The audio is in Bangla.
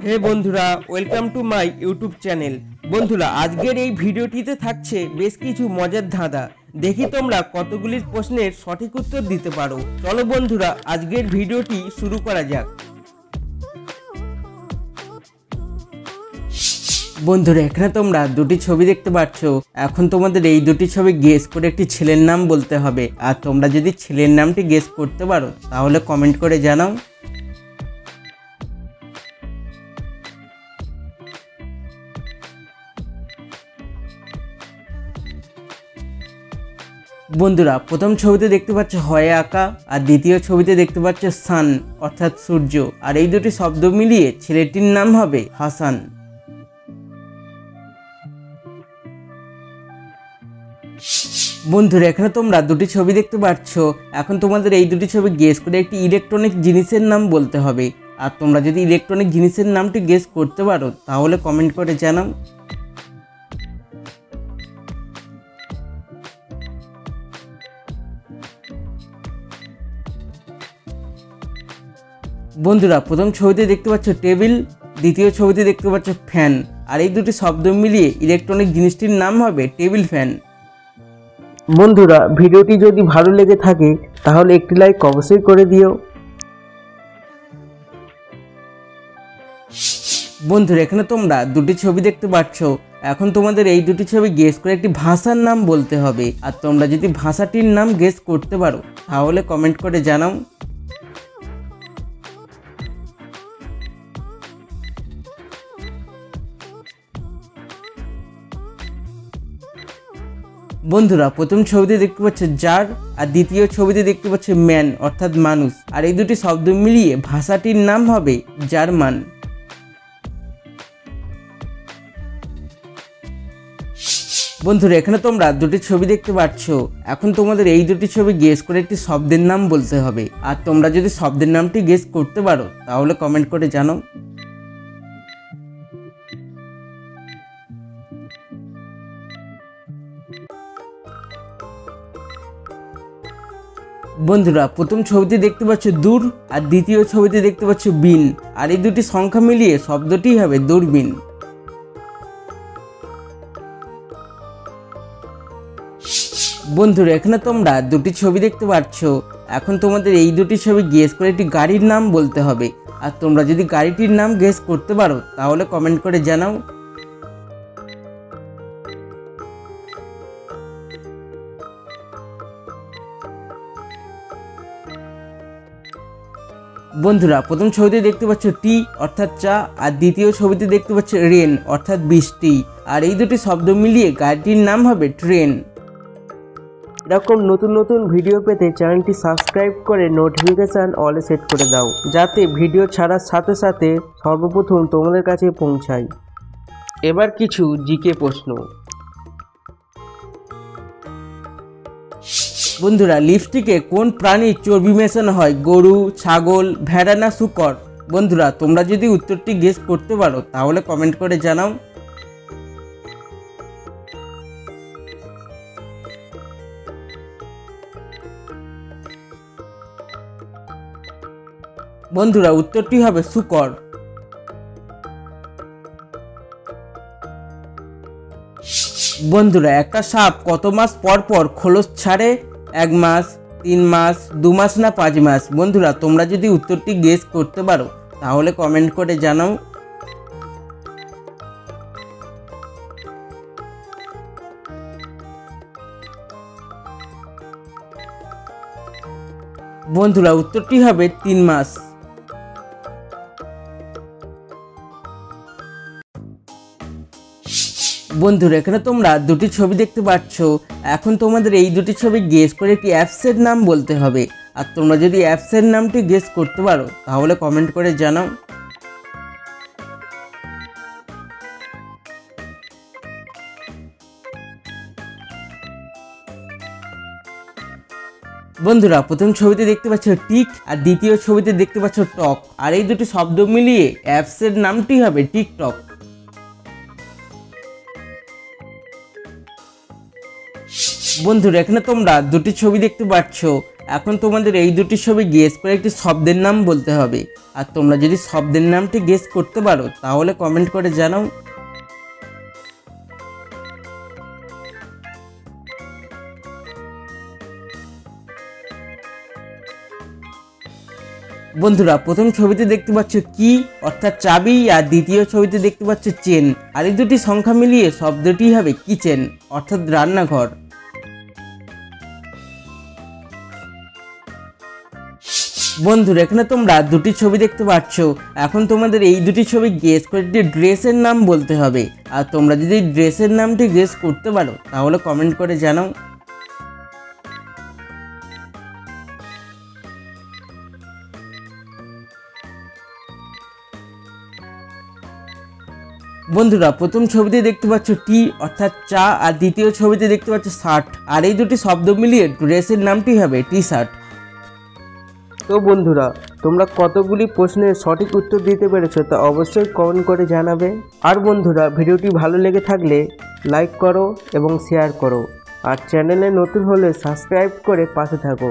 হে বন্ধুরা, welcome to my YouTube channel. বন্ধুরা, আজকের এই ভিডিওটিতে থাকছে বেশ কিছু মজার ধাঁধা। দেখি তোমরা কতগুলির প্রশ্নের সঠিক উত্তর দিতে পারো। চলো বন্ধুরা, আজকের ভিডিওটি শুরু করা যাক। বন্ধুরা, এখানে তোমরা দুটি ছবি দেখতে পাচ্ছ। এখন তোমাদের এই দুটি ছবি গেস করে একটি ছেলের নাম বলতে হবে। আর তোমরা যদি ছেলের নামটি গেস করতে পারো তাহলে কমেন্ট করে জানাও। বন্ধুরা, প্রথম ছবিতে দেখতে পাচ্ছ হয়ে আঁকা, আর দ্বিতীয় ছবিতে দেখতে পাচ্ছ সান অর্থাৎ সূর্য। আর এই দুটি শব্দ মিলিয়ে ছেলেটির নাম হবে হাসান। বন্ধুরা, এখানে তোমরা দুটি ছবি দেখতে পাচ্ছ। এখন তোমাদের এই দুটি ছবি গেস করে একটি ইলেকট্রনিক জিনিসের নাম বলতে হবে। আর তোমরা যদি ইলেকট্রনিক জিনিসের নামটি গেস করতে পারো তাহলে কমেন্ট করে জানাও। বন্ধুরা, প্রথম ছবিতে দেখতে পাচ্ছ টেবিল, দ্বিতীয় ছবিতে দেখতে পাচ্ছ ফ্যান। আর এই দুটি শব্দ মিলিয়ে ইলেকট্রনিক জিনিসটির নাম হবে টেবিল ফ্যান। বন্ধুরা, ভিডিওটি যদি ভালো লেগে থাকে তাহলে একটি লাইক অবশ্যই করে দিও। বন্ধুরা, এখানে তোমরা দুটি ছবি দেখতে পাচ্ছ। এখন তোমাদের এই দুটি ছবি গেস করে একটি ভাষার নাম বলতে হবে। আর তোমরা যদি ভাষাটির নাম গেস করতে পারো তাহলে কমেন্ট করে জানাও। বন্ধুরা, প্রথম ছবিতে দেখতে পাচ্ছ জার, আর দ্বিতীয় ছবিতে দেখতে পাচ্ছ ম্যান অর্থাৎ মানুষ। আর এই দুটি শব্দ মিলিয়ে ভাষাটির নাম হবে জার্মান। বন্ধুরা, এখানে তোমরা দুটি ছবি দেখতে পাচ্ছ। এখন তোমাদের এই দুটি ছবি গেস করে একটি শব্দের নাম বলতে হবে। আর তোমরা যদি শব্দের নামটি গেস করতে পারো তাহলে কমেন্ট করে জানাও। বন্ধুরা, প্রথম ছবিতে দেখতে পাচ্ছ দূর, আর দ্বিতীয় ছবিতে দেখতে পাচ্ছ বিন। আর এই দুটি সংখ্যা মিলিয়ে শব্দটি হবে দূরবীন। বন্ধুরা, এখানে তোমরা দুটি ছবি দেখতে পাচ্ছ। এখন তোমাদের এই দুটি ছবি গেস করে একটি গাড়ির নাম বলতে হবে। আর তোমরা যদি গাড়িটির নাম গেস করতে পারো তাহলে কমেন্ট করে জানাও। বন্ধুরা, প্রথম ছবিতে দেখতে পাচ্ছ টি অর্থাৎ চা, আর দ্বিতীয় ছবিতে দেখতে পাচ্ছ রেন অর্থাৎ বৃষ্টি। আর এই দুটি শব্দ মিলিয়ে গাড়িটির নাম হবে ট্রেন। এরকম নতুন নতুন ভিডিও পেতে চ্যানেলটি সাবস্ক্রাইব করে নোটিফিকেশান অলে সেট করে দাও, যাতে ভিডিও ছাড়ার সাথে সাথে সর্বপ্রথম তোমাদের কাছে পৌঁছায়। এবার কিছু জিকে প্রশ্ন। বন্ধুরা, লিপস্টিকে কোন প্রাণীর চর্বি মেশানো হয়? গরু, ছাগল, ভেড়া না শূকর? বন্ধুরা, তোমরা যদি উত্তরটি গেস করতে পারো তাহলে কমেন্ট করে জানাও। বন্ধুরা, উত্তরটি হবে শূকর। বন্ধুরা, একটা সাপ কত মাস পর পর খোলস ছাড়ে? 1 মাস, 3 মাস, 2 মাস না 5 মাস? বন্ধুরা, তোমরা যদি উত্তরটি গেস করতে পারো তাহলে কমেন্ট করে জানাও। বন্ধুরা, উত্তরটি হবে 3 মাস। বন্ধুরা, এখানে তোমরা দুটি ছবি দেখতে পাচ্ছ। এখন তোমাদের এই দুটি ছবি গেস করে একটি অ্যাপসের নাম বলতে হবে। আর তোমরা যদি অ্যাপসের নামটি গেস করতে পারো তাহলে কমেন্ট করে জানাও। বন্ধুরা, প্রথম ছবিতে দেখতে পাচ্ছ টিক, আর দ্বিতীয় ছবিতে দেখতে পাচ্ছ টক। আর এই দুটি শব্দ মিলিয়ে অ্যাপসের নামটি হবে টিকটক। বন্ধুরা, এখানে তোমরা দুটি ছবি দেখতে পাচ্ছ। এখন তোমাদের এই দুটি ছবি গেস করে একটি শব্দের নাম বলতে হবে। আর তোমরা যদি শব্দের নামটি গেস করতে পারো তাহলে কমেন্ট করে জানাও। বন্ধুরা, প্রথম ছবিতে দেখতে পাচ্ছ কি অর্থাৎ চাবি, আর দ্বিতীয় ছবিতে দেখতে পাচ্ছ চেন। আর এই দুটি সংখ্যা মিলিয়ে শব্দটি হবে কিচেন অর্থাৎ রান্নাঘর। বন্ধুরা, এখানে তোমরা দুটি ছবি দেখতে পাচ্ছ। এখন তোমাদের এই দুটি ছবি গেস করে একটি ড্রেসের নাম বলতে হবে। আর তোমরা যদি ড্রেসের নামটি গেস করতে পারো তাহলে কমেন্ট করে জানাও। বন্ধুরা, প্রথম ছবিতে দেখতে পাচ্ছ টি অর্থাৎ চা, আর দ্বিতীয় ছবিতে দেখতে পাচ্ছ শার্ট। আর এই দুটি শব্দ মিলিয়ে ড্রেসের নামটি হবে টি শার্ট। তো বন্ধুরা, তোমরা কতগুলি প্রশ্নের সঠিক উত্তর দিতে পেরেছো তা অবশ্যই কমেন্ট করে জানাবে। আর বন্ধুরা, ভিডিওটি ভালো লেগে থাকলে লাইক করো এবং শেয়ার করো। আর চ্যানেলে নতুন হলে সাবস্ক্রাইব করে পাশে থাকো।